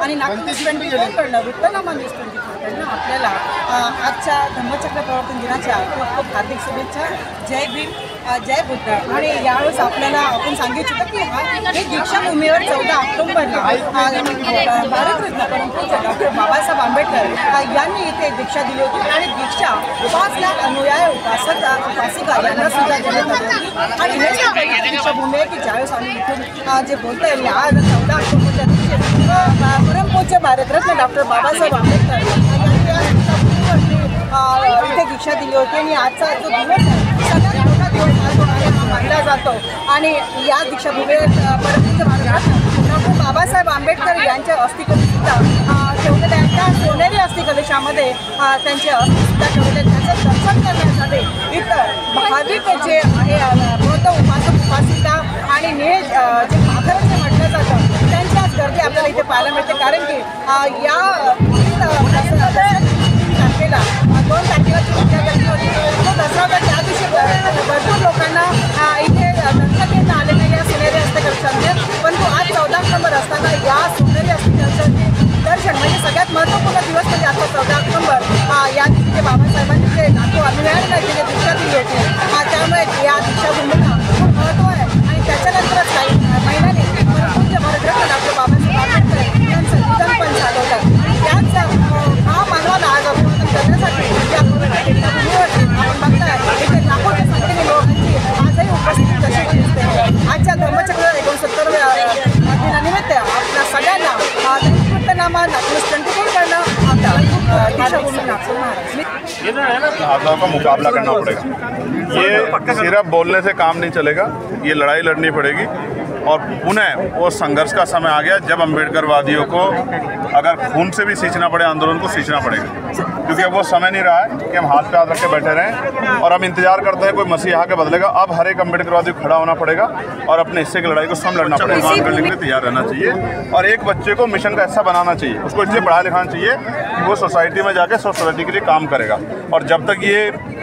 आणि नागपूर 24 कडनं वृत्तनामा न्यूज 24 कडनं आपल्याला आजच्या धम्मचक्र प्रवर्तन दिनाच्या खूप खूप हार्दिक शुभेच्छा. जय भीम, जय बुद्ध. आणि यावेळेस आपल्याला आपण सांगू इच्छितो की हे दीक्षाभूमीवर 14 ऑक्टोबरला भारतरत्न परमपूज्य डॉक्टर बाबासाहेब आंबेडकर यांनी इथे दीक्षा दिली होती आणि दीक्षा 5 लाख अनुयायी उपासिका यांना सुद्धा देण्यात आली होती. आणि हे दीक्षाभूमी आहे की ज्यावेळेस आम्ही इथून जे बोलतो आहे आज 14 ऑक्टोबरच्या दिवशी परमपूज्य भारतरत्न डॉक्टर बाबासाहेब आंबेडकर इथे दीक्षा दिली होती. आणि आजचा जो दिवस आहे सगळ्यात मोठा दिवस मानला जातो. आणि या दीक्षाभूमीवर परमपूज्य भारतरत्न डॉक्टर बाबासाहेब आंबेडकर यांच्या अस्थिकलशसुद्धा ठेवलेल्या त्या सोनेरी अस्थिकलशामध्ये त्यांचे अस्थिसुद्धा ठेवले. त्याचं दर्शन करण्यासाठी इथं भाविक जे आहे बौद्ध उपासक उपासिका आणि जे माघार जे म्हटलं जातं त्यांच्याच गर्दी आपल्याला इथे पाहायला मिळते. कारण की या तारखेला 2 तारखेला जी गर्दी होती तो दसरा होता. त्या दिवशी भरपूर लोकांना इथे दर्शन घेता आले नाही या सोनेरी अस्थिकलशांचे. परंतु आज 14 ऑक्टोबर असताना या सोनेरी अस्थिकलशांचे दर्शन म्हणजे सगळ्यात महत्त्वपूर्ण दिवस म्हणजे आजचा 14 ऑक्टोबर या दिवशी बाबासाहेबांनी जे लाखो अनुयायांना जे दीक्षा दिली होती त्यामुळे या दीक्षाभूमीला खूप महत्त्व आहे. आणि त्याच्यानंतरच काही महिन्याने परमपूज्य भारतरत्न डॉक्टर बाबासाहेब आंबेडकर यांचं निधन पण झालं होतं. त्याच मानवाला आज अभिवादन करण्यासाठी आपण बघताय इथे लाखोच्या संख्येने लोकांची आजही उपस्थिती कशी दिसते. आजच्या धर्मचक्र 69व्या दिनानिमित्त आपल्या सगळ्यांना वृत्तनामा नागपूर 24 कडनं आपल्या दीक्षाभूमी नागपूर महाराष्ट्र भावनाओं का मुकाबला करना पड़ेगा. ये सिर्फ बोलने से काम नहीं चलेगा, ये लड़ाई लड़नी पड़ेगी. और पुनः वो संघर्ष का समय आ गया जब अम्बेडकरवादियों को अगर खून से भी सींचना पड़े आंदोलन को सींचना पड़ेगा. क्योंकि अब वो समय नहीं रहा है कि हम हाथ पे हाथ रख के बैठे रहें और हम इंतजार करते हैं कोई मसीहा के बदलेगा. अब हर एक अम्बेडकरवादी को खड़ा होना पड़ेगा और अपने हिस्से की लड़ाई को स्वयं लड़ना पड़ेगा. काम करने के लिए तैयार रहना चाहिए और एक बच्चे को मिशन का हिस्सा बनाना चाहिए. उसको इसलिए पढ़ा लिखाना चाहिए कि वो सोसाइटी में जाके सोसाइटी के लिए काम करेगा. और जब तक ये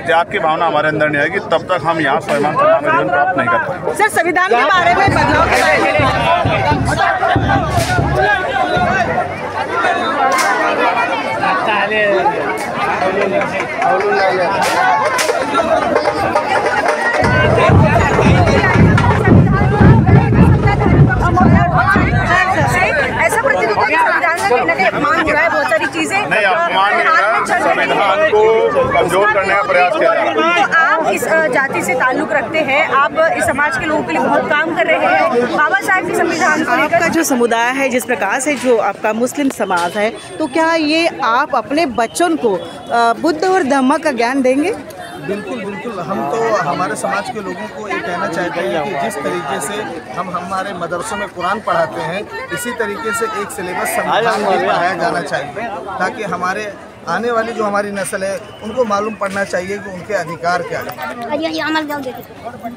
त्याग की भावना हमारे अंदर नहीं आएगी तब तक हम यहाँ स्वाभिमान सम्मान जीवन प्राप्त नहीं कर पाएंगे. सर, संविधान के बारे में बदलाव के बारे में ऐसा प्रतीत होता है संविधान का कहीं ना कहीं अपमान हो रहा है. बहुत सारी चीजें नहीं, अपमान नहीं हो रहा, संविधान को कमजोर करने का प्रयास किया जा रहा है. आप इस जाति से ताल्लुक रखते हैं, आप इस समाज के लोगों के लिए बहुत काम कर रहे हैं. बाबा साहब के संविधान को लेकर आपका जो समुदाय है जिस प्रकार से जो आपका मुस्लिम समाज है, तो क्या ये आप अपने बच्चों को बुद्ध और धम्म का ज्ञान देंगे? बिल्कुल बिल्कुल. हम तो हमारे समाज के लोगों को ये कहना चाहते हैं कि जिस तरीके से हम हमारे मदरसों में कुरान पढ़ाते हैं इसी तरीके से एक सिलेबस संविधान भी पढ़ाया जाना चाहिए ताकि हमारे आने वाली जो हमारी नस्ल है उनको मालूम पड़ना चाहिए कि उनके अधिकार क्या है.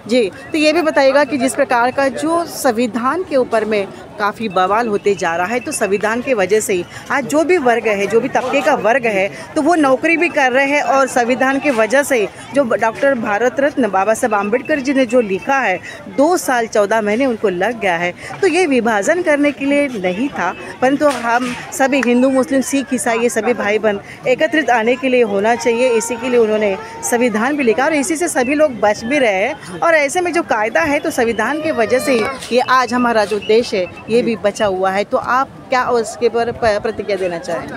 जी, तो ये भी बताइएगा कि जिस प्रकार का जो संविधान के ऊपर में काफ़ी बवाल होते जा रहा है, तो संविधान की वजह से ही आज जो भी वर्ग है, जो भी तबके का वर्ग है, तो वो नौकरी भी कर रहे हैं. और संविधान की वजह से जो डॉक्टर भारत रत्न बाबा साहब आम्बेडकर जी ने जो लिखा है 2 साल 14 महीने उनको लग गया है. तो ये विभाजन करने के लिए नहीं था, परंतु हम सभी हिंदू मुस्लिम सिख ईसाई ये सभी भाई बहन एकत्रित आने के लिए होना चाहिए. इसी के लिए उन्होंने संविधान भी लिखा और इसी से सभी लोग बच भी रहे हैं. और ऐसे में जो कायदा है तो संविधान की वजह से ही ये आज हमारा जो देश है ये भी बचा हुआ है. तो आप क्या उसके पर प्रतिक्रिया देना चाहें?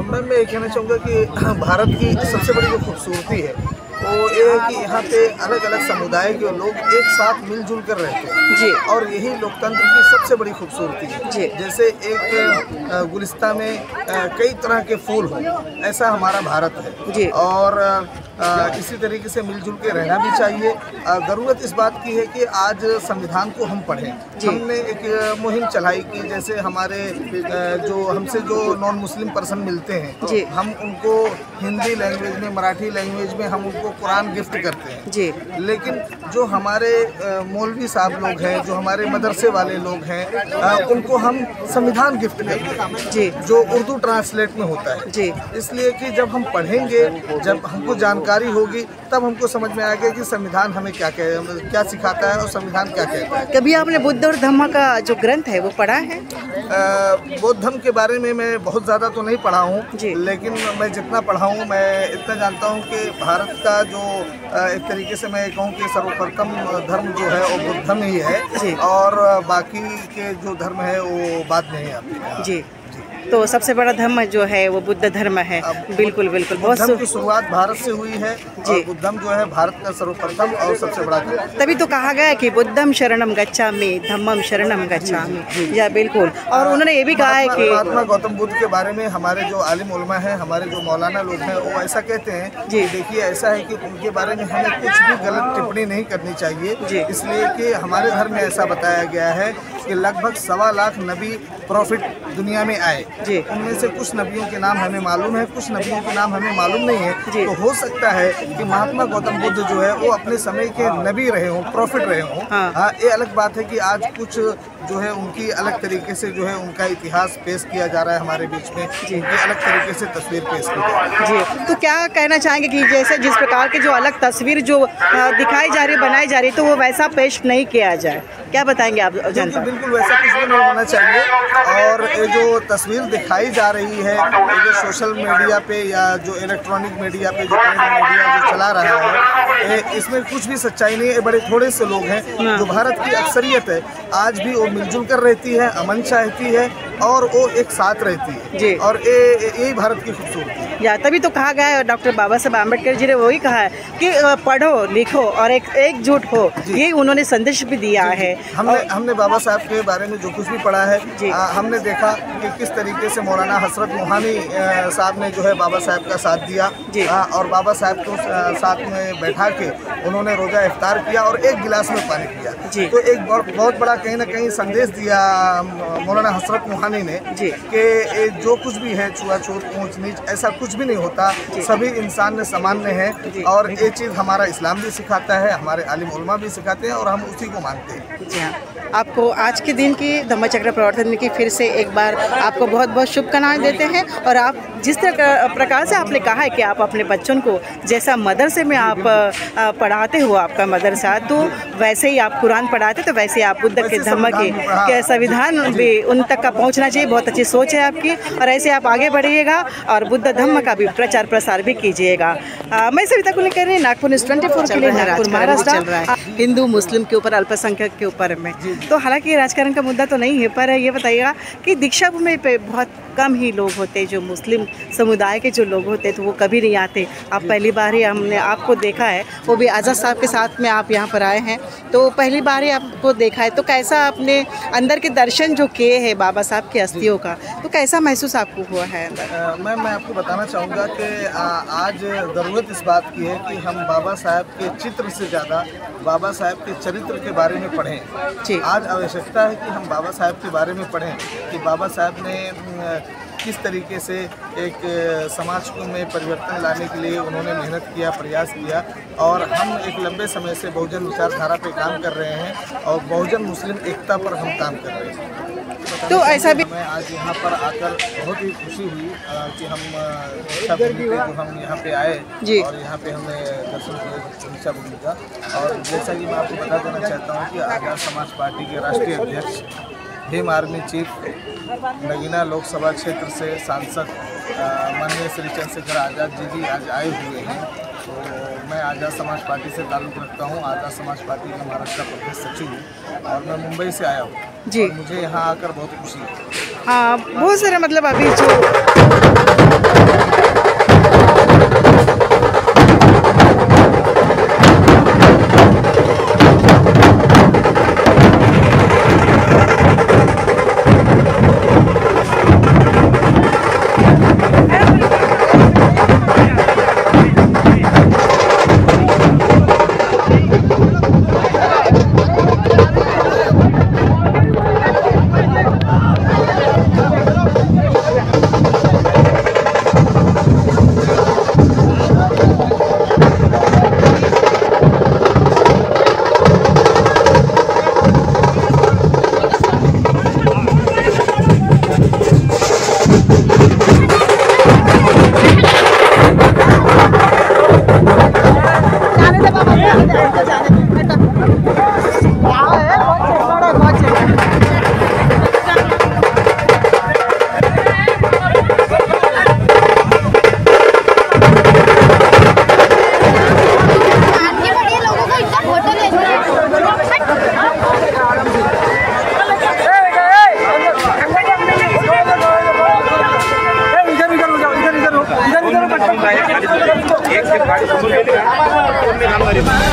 मैं ये कहना चाहूँगा कि भारत की सबसे बड़ी जो खूबसूरती है वो ये है कि यहाँ पे अलग अलग समुदाय के लोग एक साथ मिलजुल कर रहते हैं जी. और यही लोकतंत्र की सबसे बड़ी खूबसूरती है जी. जैसे एक गुलिस्ता में कई तरह के फूल हों, ऐसा हमारा भारत है जी. और इसी तरीके से मिलजुल के रहना भी चाहिए. ज़रूरत इस बात की है कि आज संविधान को हम पढ़ें. हमने एक मुहिम चलाई कि जैसे हमारे जो हमसे जो नॉन मुस्लिम पर्सन मिलते हैं हम उनको हिंदी लैंग्वेज में, मराठी लैंग्वेज में हम उनको कुरान गिफ्ट करते हैं जी। लेकिन जो हमारे मौलवी साहब लोग हैं, जो हमारे मदरसे वाले लोग हैं, उनको हम संविधान गिफ्ट करते हैं जी, जो उर्दू ट्रांसलेट में होता है जी। इसलिए कि जब हम पढ़ेंगे, जब हमको जानकारी होगी, तब हमको समझ में आएगा कि संविधान हमें क्या सिखाता है और संविधान क्या कहता है। कभी आपने बुद्ध और धम्म का जो ग्रंथ है वो पढ़ा है? बौद्ध धर्म के बारे में मैं बहुत ज़्यादा तो नहीं पढ़ा जी। हूँ, लेकिन मैं जितना पढ़ा हूँ मैं इतना जानता हूँ कि भारत का जो एक तरीके से मैं कहूँ कि सर्वप्रथम धर्म जो है वो बुद्ध धर्म ही जी। है और बाकी के जो धर्म है वो बाद में ही आते हैं। जी। तो सबसे बड़ा धर्म जो है वो बुद्ध धर्म है। बिल्कुल बिल्कुल, बहुत धर्म की शुरुआत भारत से हुई है जी। और बुद्ध धर्म जो है भारत का सर्वप्रथम और सबसे बड़ा धर्म। तभी तो कहा गया कि बुद्धम शरणम गच्छामि, धम्मम शरणम गच्छामि। या बिल्कुल, और उन्होंने ये भी कहा है कि महात्मा गौतम बुद्ध के बारे में हमारे जो आलिम उलमा हैं, हमारे जो मौलाना लोग हैं, वो ऐसा कहते हैं जी। कि देखिए ऐसा है कि उनके बारे में हमें कुछ भी गलत टिप्पणी नहीं करनी चाहिए जी। इसलिए कि हमारे धर्म में ऐसा बताया गया है कि लगभग 1.25 लाख नबी प्रॉफिट दुनिया में आए। जी। उनमें से कुछ नबियों के नाम हमें मालूम है, कुछ नबियों के नाम हमें मालूम नहीं है। जी। तो हो सकता है कि महात्मा गौतम बुद्ध जो है वो अपने समय के नबी रहे हों, प्रॉफिट रहे हों। हाँ। ये अलग बात है कि आज कुछ जो है उनकी अलग तरीके से जो है उनका इतिहास पेश किया जा रहा है हमारे बीच में, उनकी अलग तरीके से तस्वीर पेश की जा रही है। जी। तो क्या कहना चाहेंगे कि जैसे जिस प्रकार की जो अलग तस्वीर जो दिखाई जा रही है, बनाई जा रही है, तो वो वैसा पेश नहीं किया जाए? क्या बताएंगे आप जनता? बिल्कुल वैसा कुछ भी नहीं होना चाहिए। और ये जो तस्वीर दिखाई जा रही है, ये जो सोशल मीडिया पे या जो इलेक्ट्रॉनिक मीडिया पे जो प्रिंट मीडिया जो चला रहा है, इसमें कुछ भी सच्चाई नहीं है। बड़े थोड़े से लोग हैं जो भारत की अक्सरियत है, आज भी वो मिलजुल कर रहती है, अमन चाहती है और वो एक साथ रहती जी। है और यही भारत की खूबसूरती है। या तभी तो कहा गया है, डॉक्टर बाबा साहब आम्बेडकर जी ने वही कहा है कि पढ़ो लिखो और एकजुट हो, यही उन्होंने संदेश भी दिया है। हमने बाबा साहब के बारे में जो कुछ भी पढ़ा है, हमने देखा कि किस तरीके से मौलाना हसरत मोहानी साहब ने जो है बाबा साहब का साथ दिया और बाबा साहब को साथ में बैठा के उन्होंने रोज़ा इफ्तार किया और एक गिलास में पानी पिया। तो एक बहुत बड़ा कहीं ना कहीं संदेश दिया मौलाना हसरत मोहानी ने कि जो कुछ भी है छुआछूत, ऊंच नीच, ऐसा कुछ भी नहीं होता, सभी इंसान में सामान्य है और ये चीज़ हमारा इस्लाम भी सिखाता है, हमारे आलिम उलमा भी सिखाते हैं और हम उसी को मानते हैं। जी हाँ, आपको आज के दिन की धम्म चक्र प्रवर्तन की फिर से एक बार आपको बहुत बहुत शुभकामनाएं देते हैं। और आप जिस प्रकार से आपने कहा है कि आप अपने बच्चों को जैसा मदरसे में आप पढ़ाते हो, आपका मदरसा, तो वैसे ही आप कुरान पढ़ाते, तो वैसे ही आप बुद्ध के धम्म के संविधान भी उन तक का पहुंचना चाहिए। बहुत अच्छी सोच है आपकी और ऐसे आप आगे बढ़िएगा और बुद्ध धम्म का भी प्रचार प्रसार भी कीजिएगा। मैं सविता कुलकर्णी कर रही, नागपुर न्यूज़ 24 के लिए नागपुर, महाराष्ट्र। हिंदू मुस्लिम के ऊपर, अल्पसंख्यक के ऊपर में तो हालांकि राजकारण का मुद्दा तो नहीं है, पर ये बताइएगा कि दीक्षा भूमि पे बहुत कम ही लोग होते हैं, जो मुस्लिम समुदाय के जो लोग होते हैं तो वो कभी नहीं आते। आप पहली बार ही हमने आपको देखा है, वो भी आज़ाद साहब के साथ में आप यहाँ पर आए हैं, तो पहली बार ही आपको देखा है। तो कैसा आपने अंदर के दर्शन जो किए हैं बाबा साहब की अस्थियों का, तो कैसा महसूस आपको हुआ है अंदर? मैं आपको बताना चाहूँगा कि आज ज़रूरत इस बात की है कि हम बाबा साहब के चित्र से ज़्यादा बाबा साहब के चरित्र के बारे में पढ़ें। आज आवश्यकता है कि हम बाबा साहब के बारे में पढ़ें कि बाबा साहब ने किस तरीके से एक समाज को में परिवर्तन लाने के लिए उन्होंने मेहनत किया, प्रयास किया। और हम एक लंबे समय से बहुजन विचारधारा पे काम कर रहे हैं और बहुजन मुस्लिम एकता पर हम काम कर रहे हैं। तो ऐसा भी मैं आज यहाँ पर आकर बहुत ही खुशी हुई कि हम दीक्षा भूमि पे जो हम यहाँ पे आए और यहाँ पे हमने दर्शन किए दीक्षा भूमि का। और जैसा कि मैं आपको बता देना चाहता हूँ कि आज़ाद समाज पार्टी के राष्ट्रीय अध्यक्ष, भीम आर्मी चीफ, नगीना लोकसभा क्षेत्र से सांसद माननीय श्री चंद्रशेखर आज़ाद जी भी आज आए हुए हैं। तो मैं आज़ाद समाज पार्टी से ताल्लुक़ रखता हूँ, आज़ाद समाज पार्टी का महाराष्ट्र प्रदेश सचिव हूँ और मैं मुंबई से आया हूँ जी। मुझे यहाँ आकर बहुत खुशी है। हाँ, बहुत सारे मतलब अभी जो एक गाड़ी ले लिया